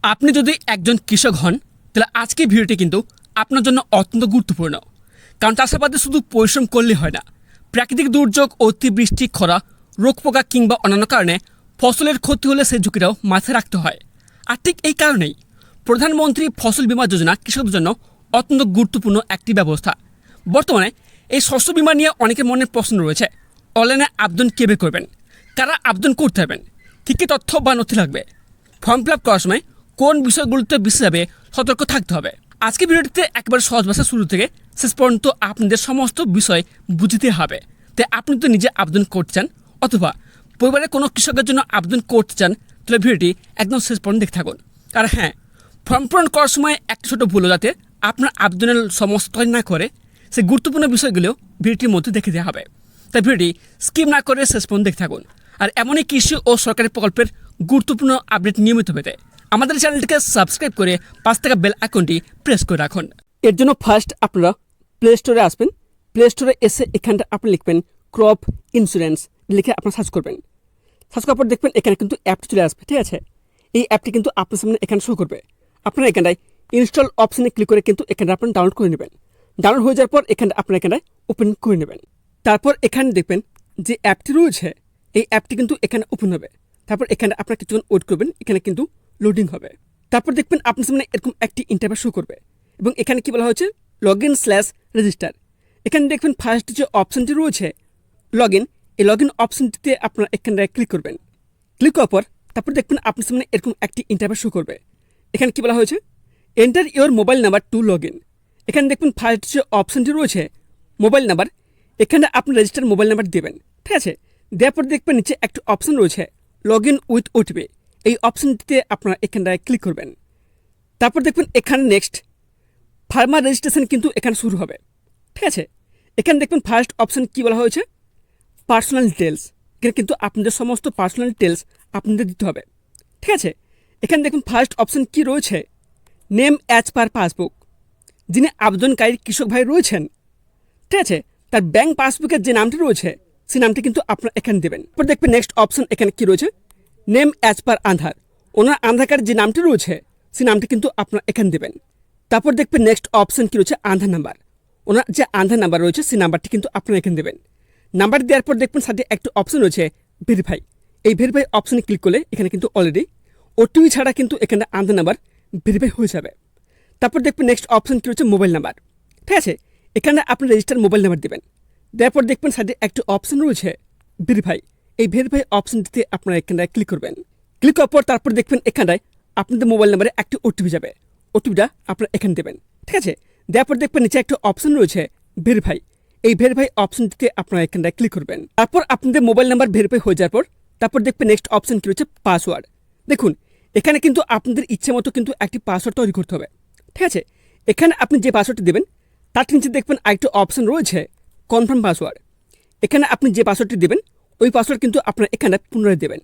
আপনি যদি একজন কৃষক হন তাহলে আজকের ভিডিওটি কিন্তু আপনার জন্য অত্যন্ত গুরুত্বপূর্ণ। কারণ চাষাবাদে শুধু পরিশ্রম করলেই হয় না, প্রাকৃতিক দুর্যোগ, অতিবৃষ্টি, খরা, রোগ পোকা কিংবা অন্যান্য কারণে ফসলের ক্ষতি হলে সেই ঝুঁকিটাও মাথায় রাখতে হয়। আর ঠিক এই কারণেই প্রধানমন্ত্রী ফসল বীমা যোজনা কৃষকদের জন্য অত্যন্ত গুরুত্বপূর্ণ একটি ব্যবস্থা। বর্তমানে এই শস্য বীমা নিয়ে অনেকের মনে প্রশ্ন রয়েছে, অনলাইনে আবেদন কীভাবে করবেন, কারা আবেদন করতে হবেন, কী কী তথ্য বা নথি লাগবে, ফর্ম ফিল আপ করার সময় কোন বিষয়গুলোতে বিশেষভাবে সতর্ক থাকতে হবে। আজকে ভিডিওটিতে একেবারে সহজ ভাষা শুরু থেকে শেষ পর্যন্ত আপনাদের সমস্ত বিষয় বুঝতে হবে। তাই আপনি তো নিজে আবেদন করতে চান অথবা পরিবারের কোনো কৃষকের জন্য আবেদন করতে চান, তাহলে ভিডিওটি একদম শেষ পর্যন্ত দেখতে থাকুন। আর হ্যাঁ, ফর্ম পূরণ করার সময় একটা ছোটো ভুল যাতে আপনার আবেদনের সমস্ত না করে সেই গুরুত্বপূর্ণ বিষয়গুলো ভিডিওটির মধ্যে দেখে দেওয়া হবে। তাই ভিডিওটি স্কিপ না করে শেষ পর্যন্ত দেখতে থাকুন। আর এমনই কৃষি ও সরকারি প্রকল্পের গুরুত্বপূর্ণ আপডেট নিয়মিত পেতে আমাদের চ্যানেলটিকে সাবস্ক্রাইব করে পাশ থাকা বেল আইকনটি প্রেস করে রাখুন। এর জন্য ফার্স্ট আপনারা প্লে স্টোরে আসবেন। প্লে স্টোরে এসে এখানটা আপনি লিখবেন ক্রপ ইন্স্যুরেন্স, লিখে আপনারা সার্চ করবেন। সার্চ করার পর দেখবেন এখানে কিন্তু অ্যাপটি চলে আসবে। ঠিক আছে, এই অ্যাপটি কিন্তু আপনার সামনে এখানে শো করবে। আপনারা এখানটায় ইনস্টল অপশানে ক্লিক করে কিন্তু এখানে আপনারা ডাউনলোড করে নেবেন। ডাউনলোড হয়ে যাওয়ার পর এখানে আপনারা এখানটায় ওপেন করে নেবেন। তারপর এখানে দেখবেন যে অ্যাপটি রয়েছে, এই অ্যাপটি কিন্তু এখানে ওপেন হবে। তারপর এখানে আপনারা কিছুক্ষণ ওয়েট করবেন, এখানে কিন্তু লোডিং হবে। তারপর দেখবেন আপনার সামনে এরকম একটি ইন্টারফেস শো করবে এবং এখানে কি বলা হয়েছে login/register। এখানে দেখবেন ফার্স্ট যে অপশানটি রয়েছে লগইন, এই লগইন অপশানটিতে আপনারা এখানে ক্লিক করবেন। ক্লিক করার পর তারপর দেখবেন আপনার সামনে এরকম একটি ইন্টারফেস শো করবে। এখানে কি বলা হয়েছে enter your mobile number to login. এখানে দেখবেন ফার্স্ট যে অপশানটি রয়েছে মোবাইল নাম্বার, এখানে আপনি রেজিস্টার মোবাইল নাম্বার দেবেন। ঠিক আছে, দেওয়ার পর দেখবেন নিচে একটা অপশান রয়েছে লগইন উইথ ওটিপি, এই অপশানটিতে আপনারা এখানটায় ক্লিক করবেন। তারপর দেখবেন এখানে নেক্সট ফার্মার রেজিস্ট্রেশন কিন্তু এখানে শুরু হবে। ঠিক আছে, এখানে দেখবেন ফার্স্ট অপশান কি বলা হয়েছে পার্সোনাল ডিটেলস। এখানে কিন্তু আপনাদের সমস্ত পার্সোনাল ডিটেলস আপনাদের দিতে হবে। ঠিক আছে, এখানে দেখুন ফার্স্ট অপশান কি রয়েছে নেম অ্যাজ পার পাসবুক। যিনি আবেদনকারী কৃষক ভাই রয়েছেন, ঠিক আছে, তার ব্যাংক পাসবুকের যে নামটি রয়েছে সেই নামটি কিন্তু আপনারা এখানে দেবেন। তারপর দেখবেন নেক্সট অপশান এখানে কি রয়েছে নেম অ্যাজ পার আধার। ওনার আধার কার্ড যে নামটি রয়েছে সেই নামটি কিন্তু আপনারা এখানে দেবেন। তারপর দেখবেন নেক্সট অপশান কি রয়েছে আধার নাম্বার। ওনার যে আধার নাম্বার রয়েছে সেই নাম্বারটি কিন্তু আপনারা এখানে দেবেন। নাম্বার দেওয়ার পর দেখবেন সাথে একটা অপশান রয়েছে ভেরিফাই। এই ভেরিফাই অপশানে ক্লিক করলে এখানে কিন্তু অলরেডি ওটিপি ছাড়া কিন্তু এখানে আধার নাম্বার ভেরিফাই হয়ে যাবে। তারপর দেখবেন নেক্সট অপশান কি রয়েছে মোবাইল নাম্বার। ঠিক আছে, এখানে আপনি রেজিস্টার মোবাইল নাম্বার দেবেন। দেওয়ার পর দেখবেন সাইডে একটা অপশান রয়েছে ভেরিফাই। এই ভেরিফাই অপশানটিতে আপনারা এখানটায় ক্লিক করবেন। ক্লিক করার পর তারপর দেখবেন এখানটায় আপনাদের মোবাইল নাম্বারে একটি ওটিপি যাবে। ওটিপিটা আপনারা এখানে দেবেন। ঠিক আছে, দেওয়ার পর দেখবেন নিচে একটা অপশান রয়েছে ভেরিফাই। এই ভেরিফাই অপশানটিতে আপনারা এখানটায় ক্লিক করবেন। তারপর আপনাদের মোবাইল নাম্বার ভেরিফাই হয়ে যাওয়ার পর তারপর দেখবেন নেক্সট অপশান কি রয়েছে পাসওয়ার্ড। দেখুন এখানে কিন্তু আপনাদের ইচ্ছে মতো কিন্তু একটি পাসওয়ার্ড তৈরি করতে হবে। ঠিক আছে, এখানে আপনি যে পাসওয়ার্ডটি দেবেন তার নিচে দেখবেন আরেকটা অপশান রয়েছে কনফার্ম পাসওয়ার্ড। এখানে আপনি যে পাসওয়ার্ডটি দেবেন ওই পাসওয়ার্ড কিন্তু আপনারা এখানে পুনরায় দেবেন।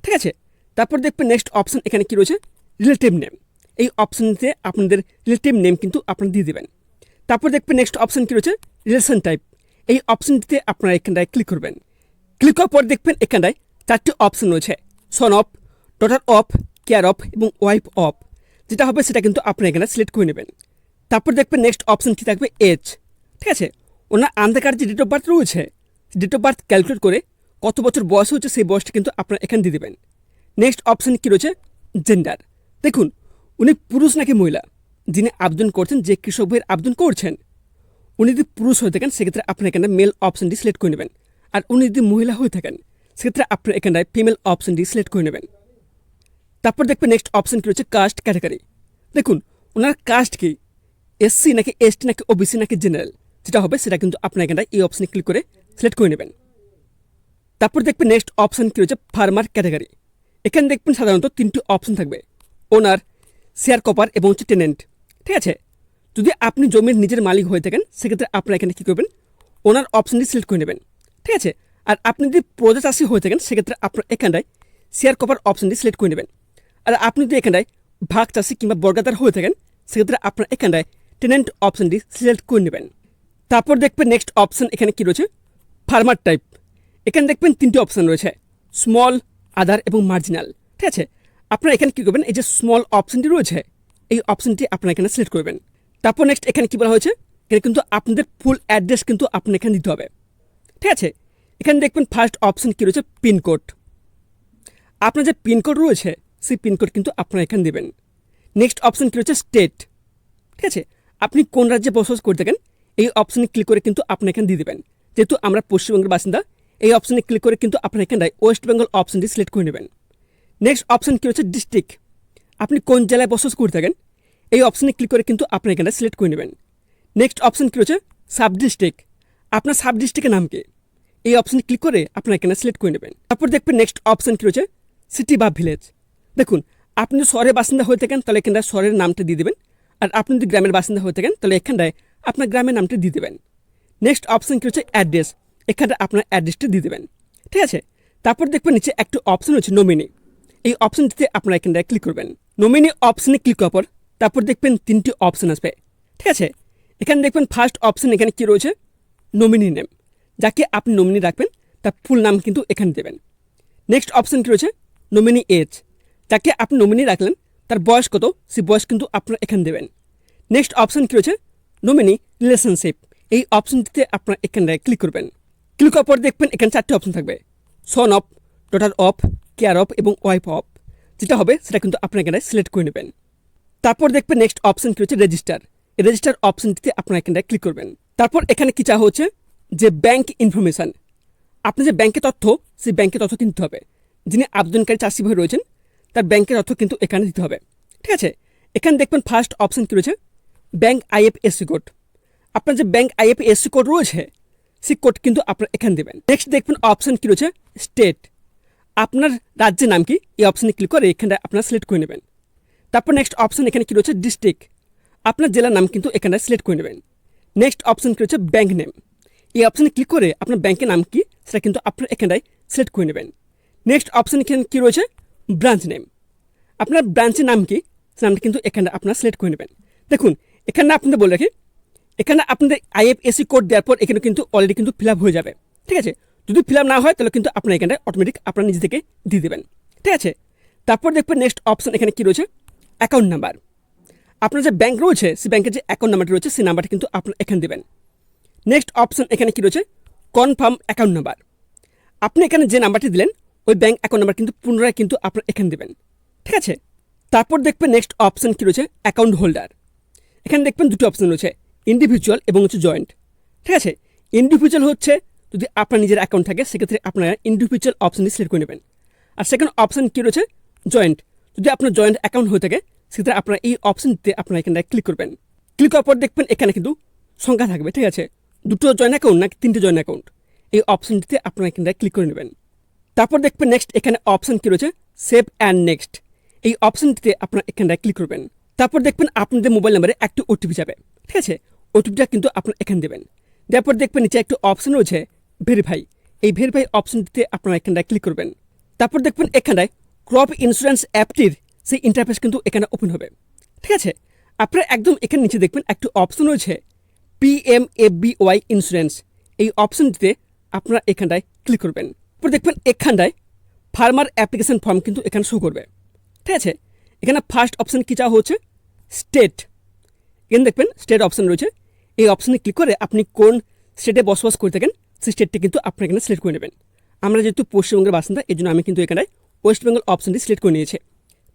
ঠিক আছে, তারপর দেখবেন নেক্সট অপশান এখানে কি রয়েছে রিলেটিভ নেম। এই অপশানটিতে আপনাদের রিলেটিভ নেম কিন্তু আপনারা দিয়ে দেবেন। তারপর দেখবেন নেক্সট অপশান কি রয়েছে রিলেশন টাইপ। এই অপশানটিতে আপনারা এখানটায় ক্লিক করবেন। ক্লিক করার পর দেখবেন এখানটায় চারটি অপশান রয়েছে son of, daughter of, care of এবং ওয়াইফ অফ। যেটা হবে সেটা কিন্তু আপনারা এখানে সিলেক্ট করে নেবেন। তারপর দেখবেন নেক্সট অপশান কি থাকবে এজ। ঠিক আছে, ওনার আধার কার্ড যে ডেট অফ বার্থ রয়েছে ডেট অফ বার্থ ক্যালকুলেট করে কত বছর বয়স হচ্ছে সেই বয়সটা কিন্তু আপনারা এখানে দিয়ে দেবেন। নেক্সট অপশান কি রয়েছে জেন্ডার। দেখুন উনি পুরুষ নাকি মহিলা, যিনি আবেদন করছেন, যে কৃষক ভাইয়ের আবেদন করছেন উনি যদি পুরুষ হয়ে থাকেন সেক্ষেত্রে আপনারা এখানে মেল অপশানটি সিলেক্ট করে নেবেন। আর উনি যদি মহিলা হয়ে থাকেন সেক্ষেত্রে আপনারা এখানে ফিমেল অপশানটি সিলেক্ট করে নেবেন। তারপর দেখবেন নেক্সট অপশান কি রয়েছে কাস্ট ক্যাটাগরি। দেখুন ওনার কাস্ট কি এসসি নাকি এসটি নাকি ওবিসি নাকি জেনারেল, যেটা হবে সেটা কিন্তু আপনারা এখানে এই অপশানে ক্লিক করে সিলেক্ট করে নেবেন। তারপর দেখবেন নেক্সট অপশান কি রয়েছে ফার্মার ক্যাটাগরি। এখানে দেখবেন সাধারণত তিনটি অপশান থাকবে ওনার, শেয়ার কপার এবং হচ্ছে টেনেন্ট। ঠিক আছে, যদি আপনি জমির নিজের মালিক হয়ে থাকেন সেক্ষেত্রে আপনারা এখানে কী করবেন ওনার অপশানটি সিলেক্ট করে নেবেন। ঠিক আছে, আর আপনি যদি প্রজা চাষি হয়ে থাকেন সেক্ষেত্রে আপনার এখানটায় শেয়ার কপার অপশানটি সিলেক্ট করে নেবেন। আর আপনি যদি এখানটায় ভাগ চাষি কিংবা বর্গাদার হয়ে থাকেন সেক্ষেত্রে আপনার এখানটায় টেনেন্ট অপশানটি সিলেক্ট করে নেবেন। তারপর দেখবেন নেক্সট অপশান এখানে কি রয়েছে ফার্মার টাইপ। এখানে দেখবেন তিনটি অপশান রয়েছে স্মল, আদার এবং মার্জিনাল। ঠিক আছে, আপনারা এখানে কী করবেন, এই যে স্মল অপশনটি রয়েছে এই অপশনটি আপনারা এখানে সিলেক্ট করবেন। তারপর নেক্সট এখানে কী বলা হয়েছে, এখানে কিন্তু আপনাদের ফুল অ্যাড্রেস কিন্তু আপনার এখানে দিতে হবে। ঠিক আছে, এখানে দেখবেন ফার্স্ট অপশন কী রয়েছে, পিনকোড। আপনার যে পিনকোড রয়েছে সেই পিনকোড কিন্তু আপনারা এখানে দেবেন। নেক্সট অপশন কী রয়েছে, স্টেট। ঠিক আছে, আপনি কোন রাজ্যে বসবাস করে থাকেন এই অপশনে ক্লিক করে কিন্তু আপনি এখানে দিয়ে দেবেন। যেহেতু আমরা পশ্চিমবঙ্গের বাসিন্দা, এই অপশনে ক্লিক করে কিন্তু আপনার এখানটায় ওয়েস্ট বেঙ্গল অপশনটি সিলেক্ট করে নেবেন। নেক্সট অপশন কী রয়েছে, ডিস্ট্রিক্ট। আপনি কোন জেলায় বসবাস করে থাকেন এই অপশনে ক্লিক করে কিন্তু আপনার এখানটা সিলেক্ট করে নেবেন। নেক্সট অপশন কী রয়েছে, সাব ডিস্ট্রিক্ট। আপনার সাব ডিস্ট্রিক্টের নাম কি এই অপশনে ক্লিক করে আপনার এখানে সিলেক্ট করে নেবেন। তারপর দেখবেন নেক্সট অপশন কী রয়েছে, সিটি বা ভিলেজ। দেখুন, আপনি যদি শহরের বাসিন্দা হয়ে থাকেন তাহলে এখানটায় শহরের নামটা দিয়ে দেবেন, আর আপনি যদি গ্রামের বাসিন্দা হয়ে থাকেন তাহলে এখানটায় আপনার গ্রামের নামটা দিয়ে দেবেন। নেক্সট অপশন কী হচ্ছে, অ্যাড্রেস। এখানটা আপনার অ্যাড্রেসটা দিয়ে দেবেন। ঠিক আছে, তারপর দেখবেন নিচে একটা অপশন হচ্ছে নমিনি। এই অপশনটিতে আপনারা এখানটায় ক্লিক করবেন। নমিনি অপশনে ক্লিক করার পর তারপর দেখবেন 3টি অপশন আসবে। ঠিক আছে, এখানে দেখবেন ফার্স্ট অপশন এখানে কী রয়েছে, নমিনি নেম। যাকে আপনি নমিনি রাখবেন তার ফুল নাম কিন্তু এখানে দেবেন। নেক্সট অপশন কী রয়েছে, নমিনি এজ। যাকে আপনি নমিনি রাখলেন তার বয়স কত সেই বয়স কিন্তু আপনারা এখানে দেবেন। নেক্সট অপশন কী রয়েছে, নমিনি রিলেশনশিপ। এই অপশনটিতে আপনারা এখানটায় ক্লিক করবেন। ক্লিক করার পর দেখবেন এখানে 4টি অপশন থাকবে, son of, daughter of, care of এবং ওয়াইফ অফ। যেটা হবে সেটা কিন্তু আপনারা এখানে সিলেক্ট করে নেবেন। তারপর দেখবেন নেক্সট অপশন কী হচ্ছে, রেজিস্টার। এই রেজিস্টার অপশনটিতে আপনারা এখানটায় ক্লিক করবেন। তারপর এখানে কী চাওয়া হচ্ছে, যে ব্যাংক ইনফরমেশান। আপনি যে ব্যাংকের তথ্য সেই ব্যাংকের তথ্য কিনতে হবে। যিনি আবেদনকারী চাষি ভাই রয়েছেন তার ব্যাংকের তথ্য কিন্তু এখানে দিতে হবে। ঠিক আছে, এখানে দেখবেন ফার্স্ট অপশন কী রয়েছে, ব্যাংক আইএফএসসি কোড। আপনার যে ব্যাংক আইএফএসসি কোড রয়েছে সেই কোড কিন্তু আপনারা এখানে দেবেন। নেক্সট দেখবেন অপশন কী রয়েছে, স্টেট। আপনার রাজ্যের নাম কি এই অপশনে ক্লিক করে এখানটা আপনারা সিলেক্ট করে নেবেন। তারপর নেক্সট অপশন এখানে কী রয়েছে, ডিস্ট্রিক্ট। আপনার জেলার নাম কিন্তু এখানে সিলেক্ট করে নেবেন। নেক্সট অপশন কী রয়েছে, ব্যাংক নেম। এই অপশনে ক্লিক করে আপনার ব্যাংকের নাম কি সেটা কিন্তু আপনার এখানটায় সিলেক্ট করে নেবেন। নেক্সট অপশন এখানে কী রয়েছে, ব্রাঞ্চ নেম। আপনার ব্রাঞ্চের নাম কি সে নামটা কিন্তু এখানে আপনারা সিলেক্ট করে নেবেন। দেখুন, এখানে আপনাদের বলে রাখি, এখানে আপনাদের আইএফএসসি কোড দেওয়ার পর এখানে কিন্তু অলরেডি কিন্তু ফিল আপ হয়ে যাবে। ঠিক আছে, যদি ফিল আপ না হয় তাহলে কিন্তু আপনার এখানটায় অটোমেটিক আপনার নিজে থেকে দিয়ে দেবেন। ঠিক আছে, তারপর দেখবেন নেক্সট অপশন এখানে কী রয়েছে, অ্যাকাউন্ট নাম্বার। আপনার যে ব্যাংক রয়েছে সেই ব্যাংকের যে অ্যাকাউন্ট নাম্বারটি রয়েছে সেই নাম্বারটা কিন্তু আপনার এখানে দেবেন। নেক্সট অপশন এখানে কী রয়েছে, কনফার্ম অ্যাকাউন্ট নাম্বার। আপনি এখানে যে নাম্বারটি দিলেন ওই ব্যাংক অ্যাকাউন্ট নাম্বার কিন্তু পুনরায় কিন্তু আপনার এখানে দেবেন। ঠিক আছে, তারপর দেখবেন নেক্সট অপশন কী রয়েছে, অ্যাকাউন্ট হোল্ডার। এখানে দেখবেন দুটো অপশন রয়েছে, ইন্ডিভিজুয়াল এবং হচ্ছে জয়েন্ট। ঠিক আছে, ইন্ডিভিজুয়াল হচ্ছে যদি আপনার নিজের অ্যাকাউন্ট থাকে সেক্ষেত্রে আপনারা ইন্ডিভিজুয়াল অপশনটি সিলেক্ট করে নেবেন। আর সেকেন্ড অপশন কী রয়েছে, জয়েন্ট। যদি আপনার জয়েন্ট অ্যাকাউন্ট হয়ে থাকে সেক্ষেত্রে আপনারা এই অপশনটিতে আপনারা এখানটায় ক্লিক করবেন। ক্লিক করার পর দেখবেন এখানে কিন্তু সংখ্যা থাকবে। ঠিক আছে, দুটো জয়েন্ট অ্যাকাউন্ট নাকি 3টে জয়েন্ট অ্যাকাউন্ট এই অপশনটিতে আপনারা এখানটায় ক্লিক করে নেবেন। তারপর দেখবেন নেক্সট এখানে অপশন কী রয়েছে, সেভ অ্যান্ড নেক্সট। এই অপশনটিতে আপনারা এখানটায় ক্লিক করবেন। তারপর দেখবেন আপনাদের মোবাইল নাম্বারে একটি ওটিপি যাবে। ঠিক আছে, ওটিপিটা কিন্তু আপনারা এখানে দেবেন। তারপর দেখবেন নিচে একটু অপশন রয়েছে ভেরিফাই। এই ভেরিফাই অপশনটিতে আপনারা এখানটায় ক্লিক করবেন। তারপর দেখবেন এখানটায় ক্রপ ইন্স্যুরেন্স অ্যাপটির সেই ইন্টারফেস কিন্তু এখানে ওপেন হবে। ঠিক আছে, আপনারা একদম এখানে নিচে দেখবেন একটু অপশন রয়েছে PMFBY ইন্স্যুরেন্স। এই অপশনটিতে আপনারা এখানটায় ক্লিক করবেন। তারপর দেখবেন এখানটায় ফার্মার অ্যাপ্লিকেশন ফর্ম কিন্তু এখানে শো করবে। ঠিক আছে, এখানে ফার্স্ট অপশন কী চাওয়া হচ্ছে, স্টেট। এখানে দেখবেন স্টেট অপশন রয়েছে। এই অপশনে ক্লিক করে আপনি কোন স্টেটে বসবাস করে থাকেন সেই স্টেটটি কিন্তু আপনারা এখানে সিলেক্ট করে নেবেন। আমরা যেহেতু পশ্চিমবঙ্গের বাসিন্দা এই জন্য আমি কিন্তু এখানে ওয়েস্ট বেঙ্গল অপশনটি সিলেক্ট করে নিয়েছি।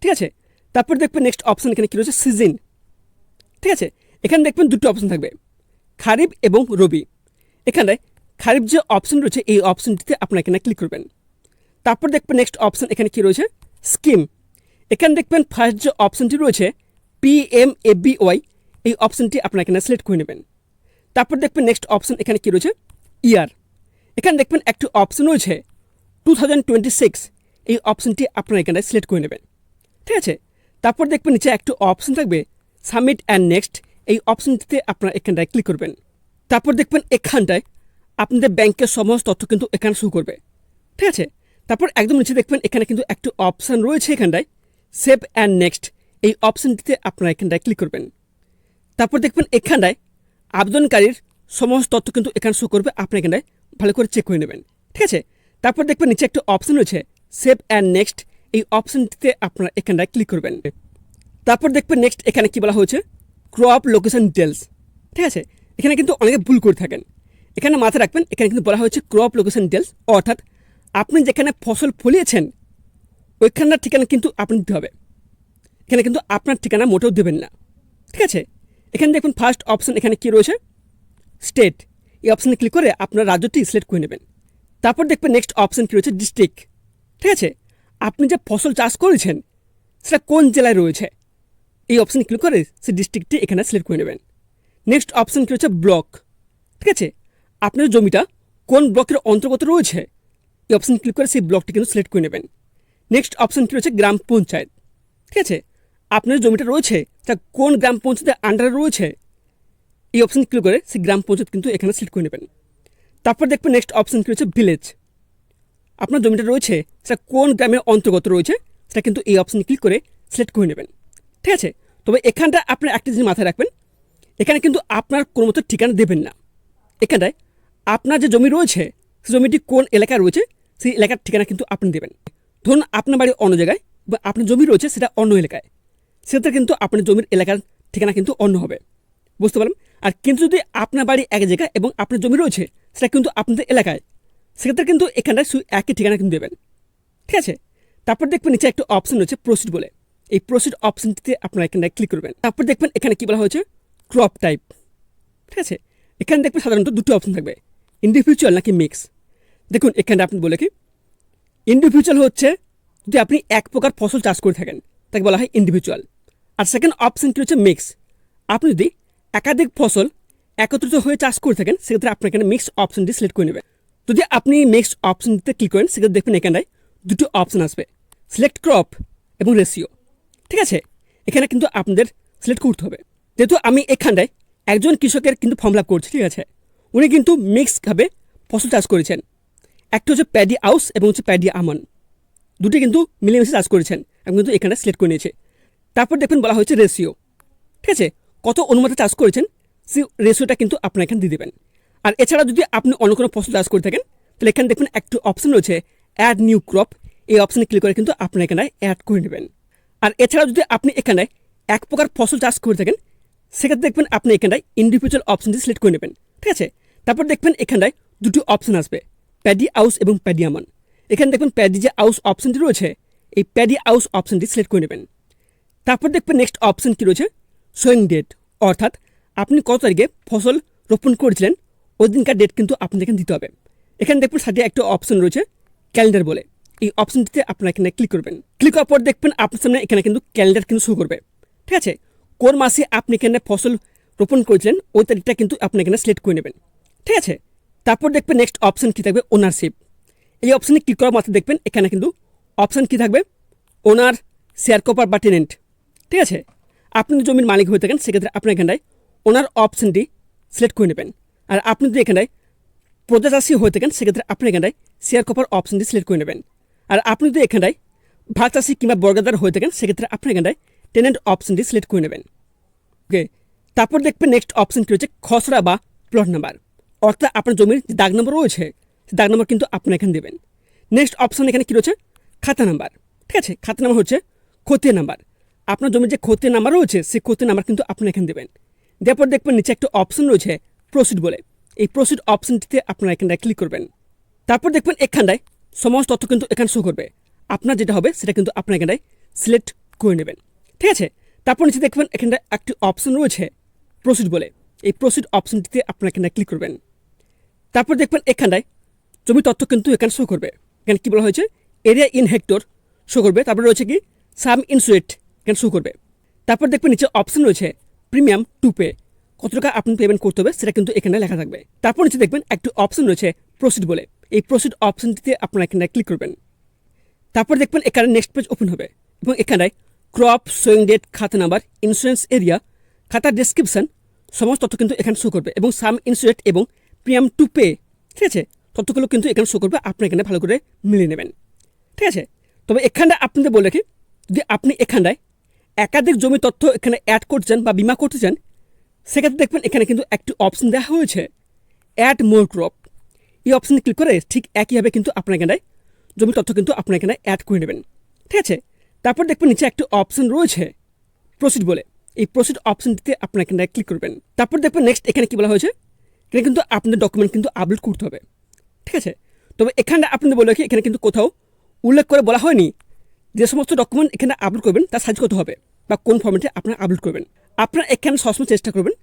ঠিক আছে, তারপর দেখবেন নেক্সট অপশন এখানে কী রয়েছে, সিজন। ঠিক আছে, এখানে দেখবেন দুটো অপশন থাকবে, খারিফ এবং রবি। এখানে খারিফ যে অপশন রয়েছে এই অপশনটিতে আপনারা এখানে ক্লিক করবেন। তারপর দেখবেন নেক্সট অপশন এখানে কী রয়েছে, স্কিম। এখানে দেখবেন ফার্স্ট যে অপশনটি রয়েছে PMFBY এই অপশনটি আপনারা এখানে সিলেক্ট করে নেবেন। তারপর দেখবেন নেক্সট অপশন এখানে কী রয়েছে, ইয়ার। এখানে দেখবেন একটি অপশন রয়েছে 2026। এই অপশনটি আপনারা এখানে সিলেক্ট করে নেবেন। ঠিক আছে, তারপর দেখবেন নিচে একটু অপশন থাকবে সাবমিট অ্যান্ড নেক্সট। এই অপশনটিতে আপনারা এখানটায় ক্লিক করবেন। তারপর দেখবেন এখানটায় আপনাদের ব্যাংকের সমস্ত তথ্য কিন্তু এখানে শো করবে। ঠিক আছে, তারপর একদম নিচে দেখবেন এখানে কিন্তু একটু অপশান রয়েছে এখানটায় সেভ অ্যান্ড নেক্সট। এই অপশানটিতে আপনারা এখানটায় ক্লিক করবেন। তারপর দেখবেন এখানটায় আবেদনকারীর সমস্ত তথ্য কিন্তু এখানে শো করবে। আপনারা এখানটায় ভালো করে চেক করে নেবেন। ঠিক আছে, তারপর দেখবেন নিচে একটা অপশান রয়েছে সেভ অ্যান্ড নেক্সট। এই অপশনটিতে আপনারা এখানটায় ক্লিক করবেন। তারপর দেখবেন নেক্সট এখানে কি বলা হয়েছে, ক্রপ লোকেশন ডিটেলস। ঠিক আছে, এখানে কিন্তু অনেকে ভুল করে থাকেন। এখানে মাথায় রাখবেন, এখানে কিন্তু বলা হয়েছে ক্রপ লোকেশন ডিটেলস, অর্থাৎ আপনি যেখানে ফসল ফলিয়েছেন ওইখানটার ঠিকানা কিন্তু আপনি দিতে হবে। এখানে কিন্তু আপনার ঠিকানা মোটেও দেবেন না। ঠিক আছে, এখানে দেখবেন ফার্স্ট অপশন এখানে কি রয়েছে, স্টেট। এই অপশানে ক্লিক করে আপনার রাজ্যটি সিলেক্ট করে নেবেন। তারপর দেখবেন নেক্সট অপশন কি রয়েছে, ডিস্ট্রিক্ট। ঠিক আছে, আপনি যে ফসল চাষ করেছেন সেটা কোন জেলায় রয়েছে, এই অপশানে ক্লিক করে সেই ডিস্ট্রিক্টটি এখানে সিলেক্ট করে নেবেন। নেক্সট অপশন কি রয়েছে, ব্লক। ঠিক আছে, আপনার জমিটা কোন ব্লকের অন্তর্গত রয়েছে, এই অপশানে ক্লিক করে সেই ব্লকটি কিন্তু সিলেক্ট করে নেবেন। নেক্সট অপশন কি রয়েছে, গ্রাম পঞ্চায়েত। ঠিক আছে, আপনার জমিটা রয়েছে তা কোন গ্রাম পঞ্চায়েতের আন্ডারে রয়েছে, এই অপশানে ক্লিক করে সেই গ্রাম পঞ্চায়েত কিন্তু এখানে সিলেক্ট করে নেবেন। তারপর দেখবেন নেক্সট অপশন কি রয়েছে, ভিলেজ। আপনার জমিটা রয়েছে সেটা কোন গ্রামের অন্তর্গত রয়েছে সেটা কিন্তু এই অপশানে ক্লিক করে সিলেক্ট করে নেবেন। ঠিক আছে, তবে এখানটা আপনার একটা জিনিস মাথায় রাখবেন, এখানে কিন্তু আপনার কোনো মতো ঠিকানা দেবেন না। এখানটায় আপনার যে জমি রয়েছে সেই জমিটি কোন এলাকায় রয়েছে সেই এলাকার ঠিকানা কিন্তু আপনি দেবেন। ধরুন আপনার বাড়ি অন্য জায়গায় বা আপনার জমি রয়েছে সেটা অন্য এলাকায়, সেক্ষেত্রে কিন্তু আপনার জমির এলাকার ঠিকানা কিন্তু অন্য হবে, বুঝতে পারলাম। আর কিন্তু যদি আপনার বাড়ি এক জায়গায় এবং আপনার জমি রয়েছে সেটা কিন্তু আপনাদের এলাকায়, সেক্ষেত্রে কিন্তু এখানটায় একই ঠিকানা কিন্তু দেবেন। ঠিক আছে, তারপর দেখবেন নিচে একটা অপশন রয়েছে প্রসিড বলে, এই প্রসিড অপশনটিতে আপনারা এখানটায় ক্লিক করবেন। তারপর দেখবেন এখানে কি বলা হয়েছে, ক্রপ টাইপ। ঠিক আছে, এখানে দেখবেন সাধারণত দুটো অপশন থাকবে, ইন্ডিভিজুয়াল নাকি মিক্স। দেখুন এখানে আপনি বলে কি, ইন্ডিভিজুয়াল হচ্ছে যদি আপনি এক প্রকার ফসল চাষ করে থাকেন তাকে বলা হয় ইন্ডিভিজুয়াল। আর সেকেন্ড অপশন কি হচ্ছে, মিক্স। আপনি যদি একাধিক ফসল একত্রিত হয়ে চাষ করে থাকেন সেক্ষেত্রে আপনি এখানে মিক্স অপশনটি সিলেক্ট করে নেবেন। যদি আপনি মিক্স অপশনটিতে ক্লিক করেন সেক্ষেত্রে দেখবেন এখানে দুটো অপশন আসবে, সিলেক্ট ক্রপ এবং রেশিও। ঠিক আছে, এখানে কিন্তু আপনাদের সিলেক্ট করতে হবে। যেহেতু আমি এখানটায় একজন কৃষকের কিন্তু ফর্ম ফিল আপ করছি, ঠিক আছে, উনি কিন্তু মিক্সভাবে ফসল চাষ করেছেন। একটা হচ্ছে প্যাডি আউস এবং হচ্ছে প্যাডি আমন, দুটি কিন্তু মিলেমিশে চাষ করেছেন এবং কিন্তু এখানে সিলেক্ট করে নিয়েছে। তারপর দেখবেন বলা হয়েছে রেশিও। ঠিক আছে, কত অনুমতি চাষ করেছেন সেই রেশিওটা কিন্তু আপনার এখানে দিয়ে দেবেন। আর এছাড়া যদি আপনি অন্য কোনো ফসল চাষ করে থাকেন তাহলে এখানে দেখবেন একটু অপশন রয়েছে অ্যাড নিউ ক্রপ, এই অপশানে ক্লিক করে কিন্তু আপনার এখানে অ্যাড করে নেবেন। আর এছাড়া যদি আপনি এখানে এক প্রকার ফসল চাষ করে থাকেন সেক্ষেত্রে দেখবেন আপনি এখানটায় ইন্ডিভিজুয়াল অপশনটি সিলেক্ট করে নেবেন। ঠিক আছে, তারপর দেখবেন এখানটায় দুটি অপশন আসবে, প্যাডি আউস এবং প্যাডি আমন। এখানে দেখবেন প্যাডি যে আউস অপশনটি রয়েছে এই প্যাডি আউস অপশনটি সিলেক্ট করে নেবেন। তারপর দেখবেন নেক্সট অপশন কি রয়েছে, শোয়িং ডেট, অর্থাৎ আপনি কত তারিখে ফসল রোপণ করেছিলেন ওই দিনকার ডেট কিন্তু আপনাদের এখানে দিতে হবে। এখানে দেখবেন সাথে একটা অপশন রয়েছে ক্যালেন্ডার বলে, এই অপশনটিতে আপনারা এখানে ক্লিক করবেন। ক্লিক করার পর দেখবেন আপনার সামনে এখানে কিন্তু ক্যালেন্ডার কিন্তু শো করবে। ঠিক আছে, কোন মাসে আপনি এখানে ফসল রোপণ করেছিলেন ওই তারিখটা কিন্তু আপনি এখানে সিলেক্ট করে নেবেন। ঠিক আছে, তারপর দেখবেন নেক্সট অপশন কী থাকবে, ওনারশিপ। এই অপশানে ক্লিক করার মাত্র দেখবেন এখানে কিন্তু অপশান কী থাকবে, ওনার, শেয়ার কপার বা টেনেন্ট। ঠিক আছে, আপনি যদি জমির মালিক হয়ে থাকেন সেক্ষেত্রে আপনি এখানটায় ওনার অপশানটি সিলেক্ট করে নেবেন। আর আপনি যদি এখানটায় প্রজাচাষী হয়ে থাকেন সেক্ষেত্রে আপনি এখানটায় শেয়ার কপার অপশানটি সিলেক্ট করে নেবেন। আর আপনি যদি এখানটায় ভাগ চাষি কিংবা বর্গাদার হয়ে থাকেন সেক্ষেত্রে আপনি এখানটায় টেনেন্ট অপশানটি সিলেক্ট করে নেবেন। ওকে, তারপর দেখবেন নেক্সট অপশান কী রয়েছে, খসড়া বা প্লট নাম্বার, অর্থাৎ আপনার জমির যে দাগ নম্বর রয়েছে সেই দাগ নম্বর কিন্তু আপনি এখানে দেবেন। নেক্সট অপশান এখানে কী রয়েছে, খাতা নাম্বার। ঠিক আছে, খাতা নাম্বার হচ্ছে খতিয়ান নাম্বার, আপনার জমির যে খতিয়ান নাম্বার রয়েছে সেই খতিয়ান নাম্বার কিন্তু আপনি এখানে দেবেন। দেওয়ার পর দেখবেন নিচে একটা অপশন রয়েছে প্রসিড বলে, এই প্রসিড অপশনটিতে আপনারা এখানটায় ক্লিক করবেন। তারপর দেখবেন এখানটায় সমস্ত তথ্য কিন্তু এখানে শো করবে, আপনার যেটা হবে সেটা কিন্তু আপনার এখানটায় সিলেক্ট করে নেবেন। ঠিক আছে, তারপর নিচে দেখবেন এখানটায় একটি অপশন রয়েছে প্রসিড বলে, এই প্রসিড অপশনটিতে আপনারা এখানে ক্লিক করবেন। তারপর দেখবেন এখানটায় জমি তথ্য কিন্তু এখানে শো করবে। এখানে কী বলা হয়েছে, এরিয়া ইন হেক্টর শো করবে। তারপর রয়েছে কি সাম ইনসুরেট এখানে শো করবে। তারপর দেখবেন নিচে অপশন রয়েছে প্রিমিয়াম টু পে, কত টাকা আপনি পেমেন্ট করতে হবে সেটা কিন্তু এখানে লেখা থাকবে। তারপর নিচে দেখবেন একটি অপশন রয়েছে প্রসিড বলে, এই প্রসিড অপশনটিতে আপনারা এখানে ক্লিক করবেন। তারপর দেখবেন এখানে নেক্সট পেজ ওপেন হবে এবং এখানে ক্রপ, শোয়িং ডেট, খাতা নাম্বার, ইন্স্যুরেন্স এরিয়া, খাতার ডেসক্রিপশন সমস্ত তথ্য কিন্তু এখানে শো করবে এবং সাম ইনসুরেট এবং প্রিমিয়াম টু পে, ঠিক আছে, তথ্যগুলো কিন্তু এখানে শো করবে, আপনি এখানে ভালো করে মিলিয়ে নেবেন। ঠিক আছে, তবে এখানটায় আপনাদের বলে রাখি, যদি আপনি এখানটায় একাধিক জমি তথ্য এখানে অ্যাড করতে চান বা বিমা করতে চান সেক্ষেত্রে দেখবেন এখানে কিন্তু একটি অপশন দেওয়া হয়েছে অ্যাড মোর ক্রপ, এই অপশানে ক্লিক করে ঠিক একইভাবে কিন্তু আপনার এখানটায় জমি তথ্য কিন্তু আপনার এখানে অ্যাড করে নেবেন। ঠিক আছে, তারপর দেখবেন নিচে একটা অপশন রয়েছে প্রসিড বলে, এই প্রসিড অপশনটিতে আপনারা এখানে ক্লিক করবেন। তারপর দেখবেন নেক্সট এখানে কি বলা হয়েছে, এখানে কিন্তু আপনাদের ডকুমেন্ট কিন্তু আপলোড করতে হবে। ঠিক আছে, তবে এখানে আপনাদের বলে রাখি, এখানে কিন্তু কোথাও উল্লেখ করে বলা হয়নি যে সমস্ত ডকুমেন্ট এখানে আপলোড করবেন তার সাইজ কত হবে বা কোন ফর্মেটে আপনারা আপলোড করবেন। আপনারা এখানে সবসময় চেষ্টা করবেন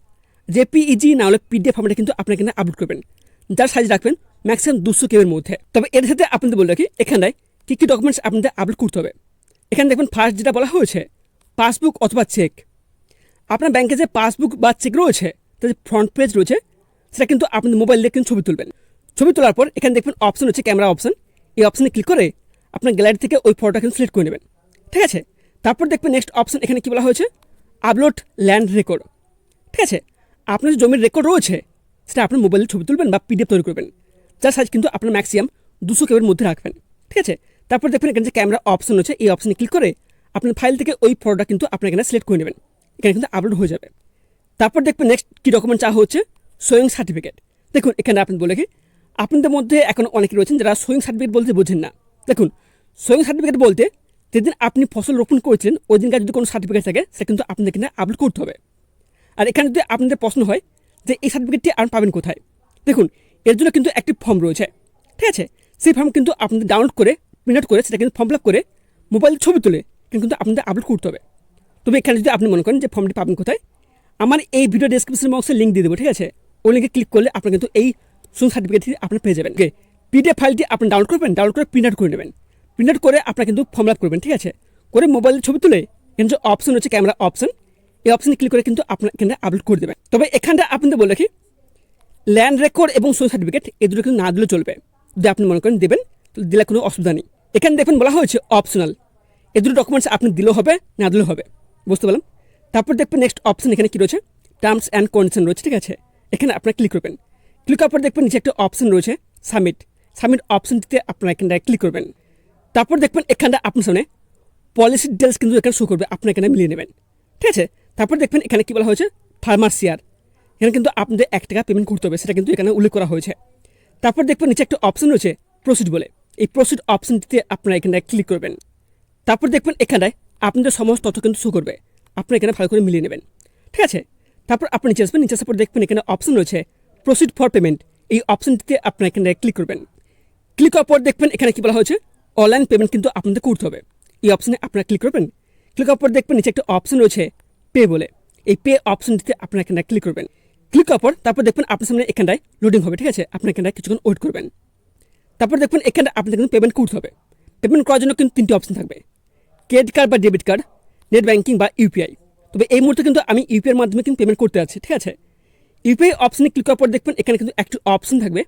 জেপিইজি না হলে পিডিএফ ফর্মেটে কিন্তু আপনারা এখানে আপলোড করবেন, যার সাইজ রাখবেন ম্যাক্সিমাম 200 KB মধ্যে। তবে এর সাথে আপনাদের বলে রাখি, এখানে কী কী ডকুমেন্টস আপনাদের আপলোড করতে হবে। এখানে দেখবেন ফার্স্ট যেটা বলা হয়েছে পাসবুক অথবা চেক। আপনার ব্যাংকে যে পাসবুক বা চেক রয়েছে তার যে ফ্রন্ট পেজ রয়েছে সেটা কিন্তু আপনাদের মোবাইল দিয়ে কিন্তু ছবি তুলবেন। ছবি তোলার পর এখানে দেখবেন অপশন হচ্ছে ক্যামেরা অপশন, এই অপশনে ক্লিক করে আপনার গ্যালারি থেকে ওই ফটোটা কিন্তু সিলেক্ট করে নেবেন। ঠিক আছে, তারপর দেখবেন নেক্সট অপশন এখানে কি বলা হয়েছে আপলোড ল্যান্ড রেকর্ড। ঠিক আছে, আপনার যে জমির রেকর্ড রয়েছে সেটা আপনার মোবাইলে ছবি তুলবেন বা পিডিএফ তৈরি করবেন, যার সাইজ কিন্তু আপনার ম্যাক্সিমাম 200 KB মধ্যে রাখবেন। ঠিক আছে, তারপর দেখবেন এখানে যে ক্যামেরা অপশন রয়েছে এই অপশনে ক্লিক করে আপনার ফাইল থেকে ওই ফটোটা কিন্তু আপনার এখানে সিলেক্ট করে নেবেন, এখানে কিন্তু আপলোড হয়ে যাবে। তারপর দেখবেন নেক্সট কী ডকুমেন্ট চাওয়া হচ্ছে সোয়িং সার্টিফিকেট। দেখুন এখানে আপনি বলে কি আপনাদের মধ্যে এখন অনেকে রয়েছেন যারা সোয়িং সার্টিফিকেট বলতে বোঝেন না। দেখুন সোয়িং সার্টিফিকেট বলতে যেদিন আপনি ফসল রোপণ করেছিলেন ওই দিনকার যদি কোনো সার্টিফিকেট থাকে সেটা কিন্তু আপনাদের এখানে আপলোড করতে হবে। আর এখানে যদি আপনাদের প্রশ্ন হয় যে এই সার্টিফিকেটটি আপনি পাবেন কোথায়, দেখুন এর জন্য কিন্তু একটি ফর্ম রয়েছে। ঠিক আছে, সেই ফর্ম কিন্তু আপনাদের ডাউনলোড করে প্রিন্ট আউট করে সেটা কিন্তু ফর্ম ফিল আপ করে মোবাইল ছবি তুলে কিন্তু আপনাদের আপলোড করতে হবে। তবে এখানে যদি আপনি মনে করেন যে ফর্মটি পাবেন কোথায়, আমার এই ভিডিও ডেসক্রিপশন বক্সে লিঙ্ক দিয়ে দেবো। ঠিক আছে, ওই লিঙ্কে ক্লিক করলে আপনার কিন্তু এই সোয়িং সার্টিফিকেটটি আপনি পেয়ে যাবেন। ওকে, পিডিএফ ফাইলটি আপনি ডাউনলোড করবেন, ডাউনলোড করে প্রিন্ট আউট করে নেবেন, প্রিন্ট আউট করে আপনার কিন্তু ফর্ম ফিল আপ করবেন। ঠিক আছে, করে মোবাইলের ছবি তুলে এখানে যে অপশন হচ্ছে ক্যামেরা অপশন, এই অপশনে ক্লিক করে কিন্তু আপনার এখানে আপলোড করে দেবেন। তবে এখানটা আপনাদের বলে রাখি ল্যান্ড রেকর্ড এবং সোয়িং সার্টিফিকেট এই দুটো কিন্তু না দিলে চলবে, যদি আপনি মনে করেন দেবেন দিলে কোনো অসুবিধা নেই। এখানে দেখুন বলা হয়েছে অপশনাল, এই দুটো ডকুমেন্টস আপনি দিলেও হবে না দিলেও হবে, বুঝতে পারলাম। তারপর দেখবেন নেক্সট অপশন এখানে কী রয়েছে টার্মস অ্যান্ড কন্ডিশন রয়েছে। ঠিক আছে, এখানে আপনারা ক্লিক করবেন, ক্লিক করার পর দেখবেন নিচে একটা অপশন রয়েছে সাবমিট, সাবমিট অপশনটিতে আপনারা এখানে ক্লিক করবেন। তারপর দেখবেন এখানটা আপনার সামনে পলিসি ডিটেলস কিন্তু এখানে শো করবে, আপনার এখানে মিলিয়ে নেবেন। ঠিক আছে, তারপর দেখবেন এখানে কী বলা হয়েছে ফার্মার শেয়ার, এখানে কিন্তু আপনাদের 1 টাকা পেমেন্ট করতে হবে, সেটা কিন্তু এখানে উল্লেখ করা হয়েছে। তারপর দেখবেন নিচে একটা অপশন রয়েছে প্রসিড বলে, এই প্রসিড অপশনটিতে আপনারা এখানে ক্লিক করবেন। তারপর দেখবেন এখানটায় আপনাদের সমস্ত তথ্য কিন্তু শো করবে, আপনারা এখানে ভালো করে মিলিয়ে নেবেন। ঠিক আছে, তারপর আপনি নিচে আসবেন, নিচে আসার পর দেখবেন এখানে অপশন রয়েছে প্রসিড ফর পেমেন্ট, এই অপশনটিতে আপনারা এখানে ক্লিক করবেন। ক্লিক করার পর দেখবেন এখানে কি বলা হয়েছে অনলাইন পেমেন্ট কিন্তু আপনাদের করতে হবে, এই অপশনে আপনারা ক্লিক করবেন। ক্লিক করার পর দেখবেন নিচে একটা অপশন রয়েছে পে বলে, এই পে অপশনটিতে আপনারা এখানে ক্লিক করবেন। ক্লিক করার পর তারপর দেখবেন আপনার সামনে এখানটায় লোডিং হবে। ঠিক আছে, আপনি এখানটায় কিছুক্ষণ ওয়েট করবেন। তারপর দেখবেন এখানে আপনাদের কিন্তু পেমেন্ট করতে হবে। পেমেন্ট করার জন্য কিন্তু 3টি অপশন থাকবে, ক্রেডিট কার্ড বা ডেবিট কার্ড, নেট ব্যাঙ্কিং বা ইউপিআই। তবে এই মুহূর্তে কিন্তু আমি ইউপিআইয়ের মাধ্যমে কিন্তু পেমেন্ট করতে যাচ্ছি। ঠিক আছে, ইউপিআই অপশনে ক্লিক করার পর দেখবেন এখানে কিন্তু একটি অপশন থাকবে।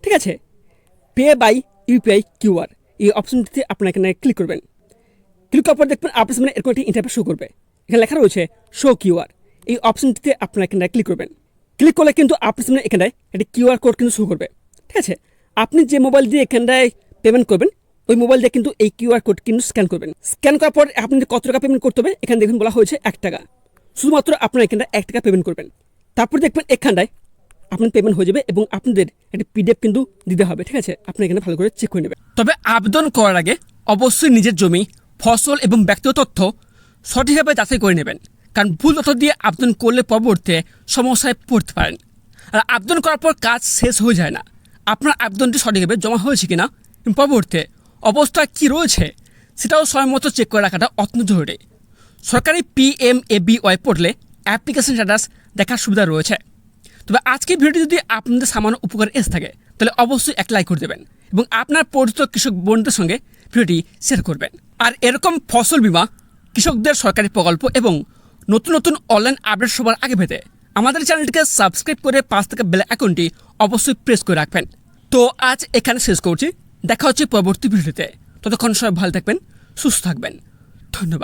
ঠিক আছে, পে বাই ইউপিআই কিউআর, এই অপশনটিতে আপনারা এখানে ক্লিক করবেন। ক্লিক করার পর দেখবেন আপনার সামনে এরকম একটি ইন্টারফেস শো করবে, এখানে লেখা রয়েছে শো কিউআর, এই অপশনটিতে আপনারা এখানে ক্লিক করবেন। ক্লিক করলে কিন্তু আপনার সামনে এখানটায় একটি কিউআর কোড কিন্তু শো করবে। ঠিক আছে, আপনি যে মোবাইল দিয়ে এখানটায় পেমেন্ট করবেন ওই মোবাইল দিয়ে কিন্তু এই কিউআর কোড কিন্তু স্ক্যান করবেন। স্ক্যান করার পর আপনি কত টাকা পেমেন্ট করতে হবে এখানে দেখুন বলা হয়েছে 1 টাকা, শুধুমাত্র আপনারা এখানটায় 1 টাকা পেমেন্ট করবেন। তারপর দেখবেন এখানটায় আপনার পেমেন্ট হয়ে যাবে এবং আপনাদের একটি পিডিএফ কিন্তু দিতে হবে। ঠিক আছে, আপনি এখানে ভালো করে চেক করে নেবেন। তবে আবেদন করার আগে অবশ্যই নিজের জমি, ফসল এবং ব্যক্তিগত তথ্য সঠিকভাবে যাচাই করে নেবেন, কারণ ভুল তথ্য দিয়ে আবেদন করলে পরবর্তীতে সমস্যায় পড়তে পারেন। আর আবেদন করার পর কাজ শেষ হয়ে যায় না, আপনার আবেদনটি সঠিকভাবে জমা হয়েছে কিনা এবং পরবর্তীতে অবস্থা কী রয়েছে সেটাও সময় মতো চেক করে রাখাটা অত্যন্ত জরুরি। সরকারি PMABY পোর্টালে অ্যাপ্লিকেশন স্ট্যাটাস দেখার সুবিধা রয়েছে। তবে আজকের ভিডিওটি যদি আপনাদের সামান্য উপকার এসে থাকে তাহলে অবশ্যই একটা লাইক করে দেবেন এবং আপনার পরিচিত কৃষক বন্ধুদের সঙ্গে ভিডিওটি শেয়ার করবেন। আর এরকম ফসল বীমা, কৃষকদের সরকারি প্রকল্প এবং নতুন নতুন অনলাইন আপডেট সবার আগে পেতে আমাদের চ্যানেলটিকে সাবস্ক্রাইব করে পাশ থেকে বেল আইকনটি অবশ্যই প্রেস করে রাখবেন। তো আজ এখানে শেষ করছি, দেখা হচ্ছে পরবর্তী ভিডিওতে। ততক্ষণ সবাই ভালো থাকবেন, সুস্থ থাকবেন, ধন্যবাদ।